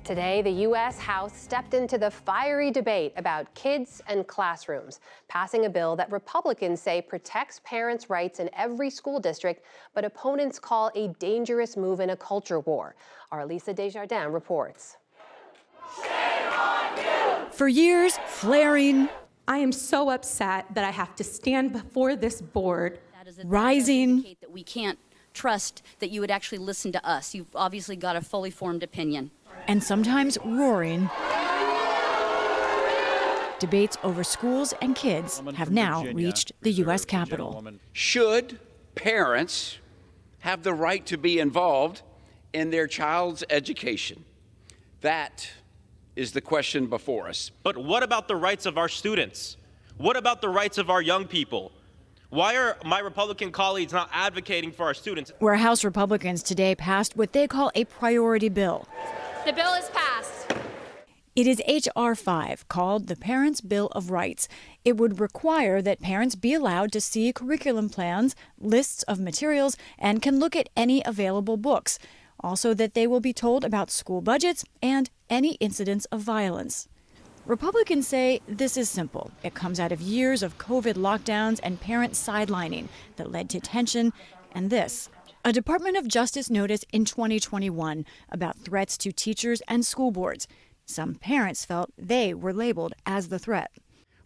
Today, the U.S. House stepped into the fiery debate about kids and classrooms, passing a bill that Republicans say protects parents' rights in every school district, but opponents call a dangerous move in a culture war. Our Lisa Desjardins reports. For years, flaring, I am so upset that I have to stand before this board, rising, that we can't trust that you would actually listen to us. You've obviously got a fully formed opinion. and sometimes roaring. Debates over schools and kids have now reached the U.S. Capitol. Should parents have the right to be involved in their child's education? That is the question before us. But what about the rights of our students? What about the rights of our young people? Why are my Republican colleagues not advocating for our students? Where House Republicans today passed what they call a priority bill. The bill is passed. It is H.R. 5, called the Parents' Bill of Rights. It would require that parents be allowed to see curriculum plans, lists of materials, and can look at any available books. Also that they will be told about school budgets and any incidents of violence. Republicans say this is simple. It comes out of years of COVID lockdowns and parent sidelining that led to tension and this. A Department of Justice notice in 2021 about threats to teachers and school boards. Some parents felt they were labeled as the threat.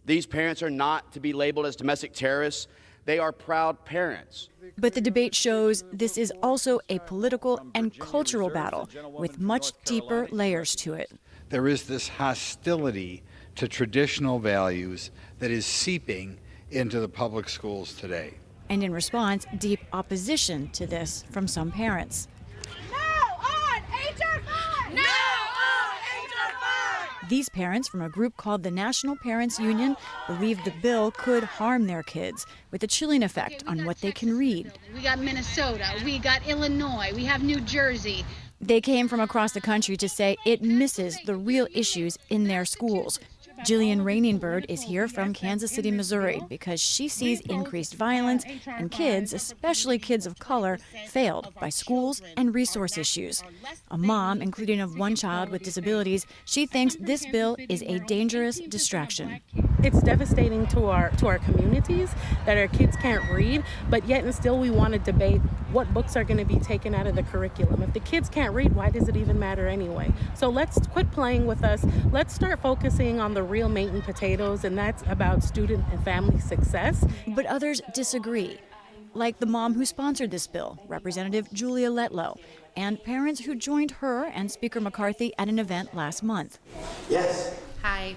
These parents are not to be labeled as domestic terrorists. They are proud parents. But the debate shows this is also a political and cultural battle with much deeper layers to it. There is this hostility to traditional values that is seeping into the public schools today. And in response, deep opposition to this from some parents. No on H.R. 5! No on H.R. 5! These parents from a group called the National Parents Union believe the bill could harm their kids with a chilling effect on what they can read. We got Minnesota, we got Illinois, we have New Jersey. They came from across the country to say it misses the real issues in their schools. Jillian Rainingbird is here from Kansas City, Missouri, because she sees increased violence and kids, especially kids of color, failed by schools and resource issues. A mom, including of one child with disabilities, she thinks this bill is a dangerous distraction. It's devastating to our communities that our kids can't read, but yet and still we want to debate what books are going to be taken out of the curriculum. If the kids can't read, why does it even matter anyway? So let's quit playing with us. Let's start focusing on the real meat and potatoes, and that's about student and family success. But others disagree, like the mom who sponsored this bill, Representative Julia Letlow, and parents who joined her and Speaker McCarthy at an event last month. Yes. Hi.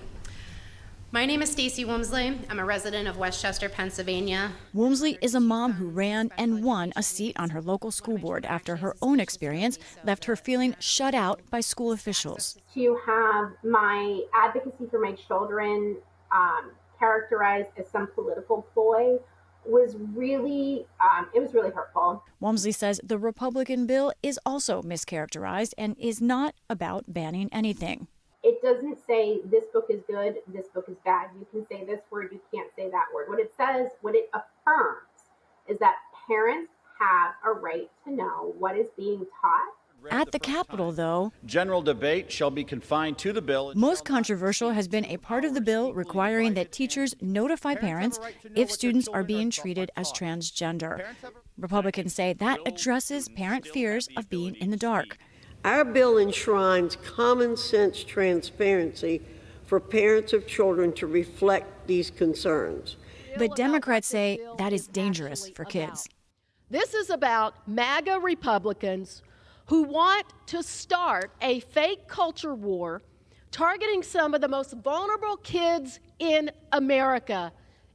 My name is Stacy Womsley. I'm a resident of Westchester, Pennsylvania. Womsley is a mom who ran and won a seat on her local school board after her own experience left her feeling shut out by school officials. To have my advocacy for my children characterized as some political ploy was really, it was really hurtful. Womsley says the Republican bill is also mischaracterized and is not about banning anything. It doesn't say this book is good, this book is bad. You can say this word, you can't say that word. What it says, what it affirms, is that parents have a right to know what is being taught. At the Capitol, though, General debate shall be confined to the bill. Most controversial has been a part of the bill requiring that teachers notify parents if students are being treated as transgender. Republicans say that addresses parent fears of being in the dark. Our bill enshrines common sense transparency for parents of children to reflect these concerns. But Democrats say that is dangerous for kids. This is about MAGA Republicans who want to start a fake culture war targeting some of the most vulnerable kids in America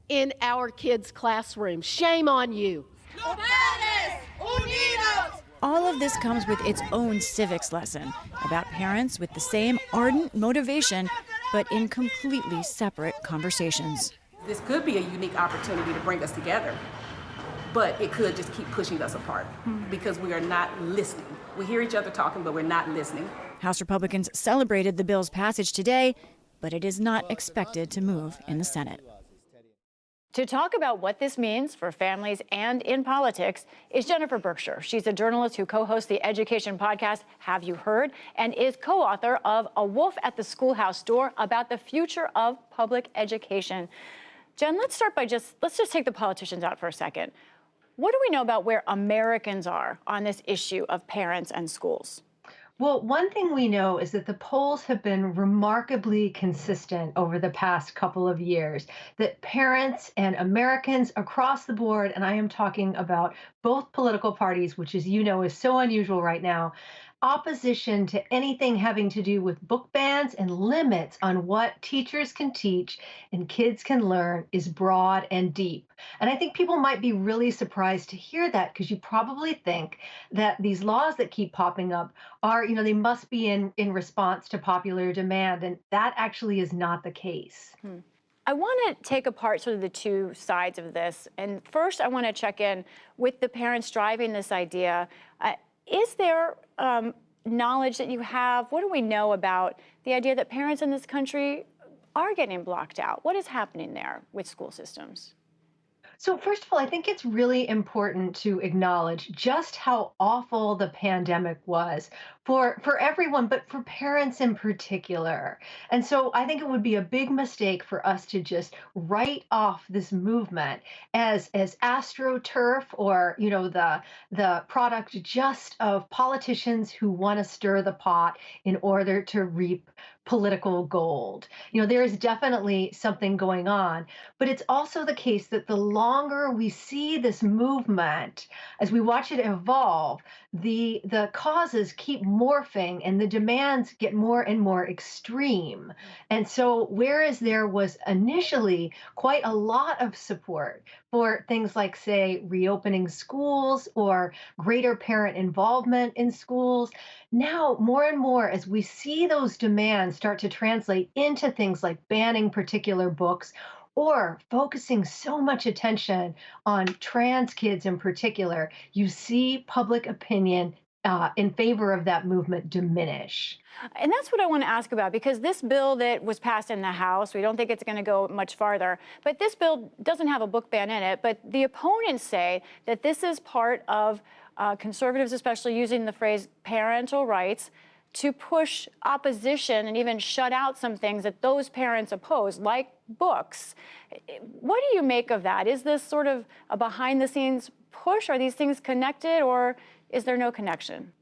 in our kids' classrooms. Shame on you. All of this comes with its own civics lesson about parents with the same ardent motivation, but in completely separate conversations. This could be a unique opportunity to bring us together, but it could just keep pushing us apart because we are not listening. We hear each other talking, but we're not listening. House Republicans celebrated the bill's passage today, but it is not expected to move in the Senate. To talk about what this means for families and in politics is Jennifer Berkshire. She's a journalist who co-hosts the education podcast, Have You Heard, and is co-author of A Wolf at the Schoolhouse Door about the future of public education. Jen, let's start by let's just take the politicians out for a second. What do we know about where Americans are on this issue of parents and schools? Well, one thing we know is that the polls have been remarkably consistent over the past couple of years, that parents and Americans across the board, and I am talking about both political parties, which, as you know, is so unusual right now, opposition to anything having to do with book bans and limits on what teachers can teach and kids can learn is broad and deep. And I think people might be really surprised to hear that, because you probably think that these laws that keep popping up are, they must be in response to popular demand. And that actually is not the case. I want to take apart sort of the two sides of this. And first, I want to check in with the parents driving this idea. Is there knowledge that you have? What do we know about the idea that parents in this country are getting blocked out? What is happening there with school systems? So first of all, I think it's really important to acknowledge just how awful the pandemic was for everyone, but for parents in particular. And so I think it would be a big mistake for us to just write off this movement as astroturf, or the product just of politicians who want to stir the pot in order to reap political gold. There is definitely something going on, but it's also the case that the longer we see this movement, as we watch it evolve, the causes keep morphing and the demands get more and more extreme. And so whereas there was initially quite a lot of support for things like, say, reopening schools or greater parent involvement in schools, now more and more, as we see those demands start to translate into things like banning particular books or focusing so much attention on trans kids in particular, you see public opinion in favor of that movement diminish. And that's what I want to ask about, because this bill that was passed in the House, we don't think it's going to go much farther, but this bill doesn't have a book ban in it. But the opponents say that this is part of conservatives, especially using the phrase parental rights, to push opposition and even shut out some things that those parents oppose, like books. What do you make of that? Is this sort of a behind-the-scenes push? Are these things connected, or is there no connection?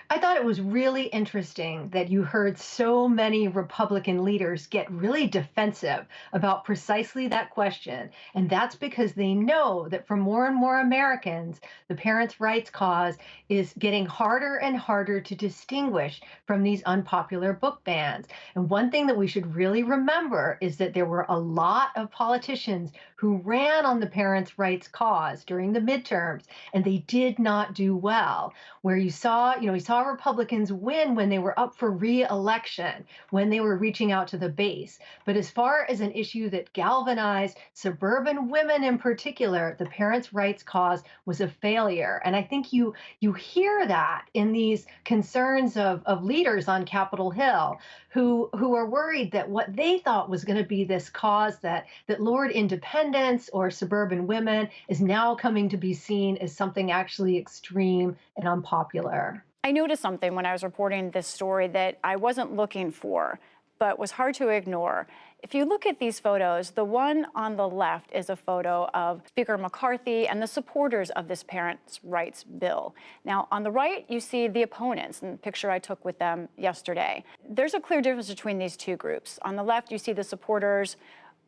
I thought it was really interesting that you heard so many Republican leaders get really defensive about precisely that question. And that's because they know that for more and more Americans, the parents' rights cause is getting harder and harder to distinguish from these unpopular book bans. And one thing that we should really remember is that there were a lot of politicians who ran on the parents' rights cause during the midterms, and they did not do well. Where we saw Republicans win when they were up for re-election, when they were reaching out to the base. But as far as an issue that galvanized suburban women in particular, the parents' rights cause was a failure. And I think you hear that in these concerns of leaders on Capitol Hill who are worried that what they thought was going to be this cause that lured independence or suburban women is now coming to be seen as something actually extreme and unpopular. I noticed something when I was reporting this story that I wasn't looking for, but was hard to ignore. If you look at these photos, the one on the left is a photo of Speaker McCarthy and the supporters of this parents' rights bill. Now, on the right, you see the opponents, in the picture I took with them yesterday. There's a clear difference between these two groups. On the left, you see the supporters,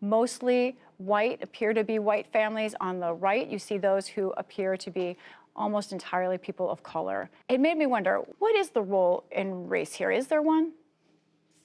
mostly white, appear to be white families. On the right, you see those who appear to be almost entirely people of color. It made me wonder, what is the role in race here? Is there one?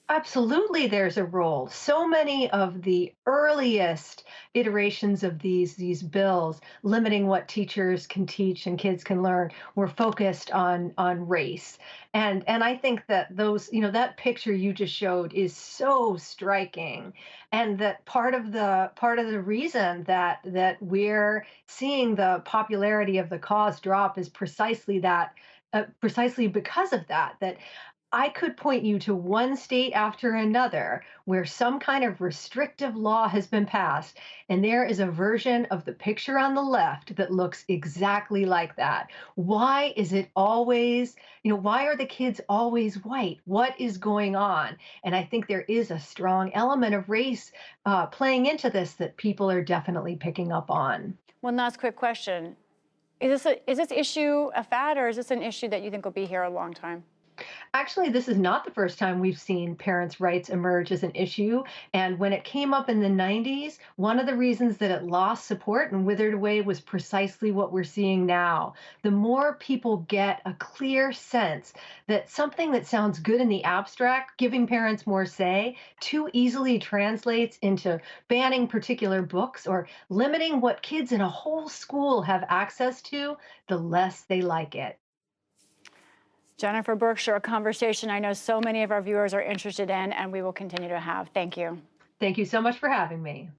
Absolutely, there's a role. So many of the earliest iterations of these bills limiting what teachers can teach and kids can learn were focused on race. And I think that those, that picture you just showed is so striking. And that part of the reason that we're seeing the popularity of the cause drop is precisely that, precisely because of that I could point you to one state after another where some kind of restrictive law has been passed, and there is a version of the picture on the left that looks exactly like that. Why is it always, why are the kids always white? What is going on? And I think there is a strong element of race playing into this that people are definitely picking up on. One last quick question. Is this issue a fad, or is this an issue that you think will be here a long time? Actually, this is not the first time we've seen parents' rights emerge as an issue. And when it came up in the 90s, one of the reasons that it lost support and withered away was precisely what we're seeing now. The more people get a clear sense that something that sounds good in the abstract, giving parents more say, too easily translates into banning particular books or limiting what kids in a whole school have access to, the less they like it. Jennifer Berkshire, a conversation I know so many of our viewers are interested in, and we will continue to have. Thank you. Thank you so much for having me.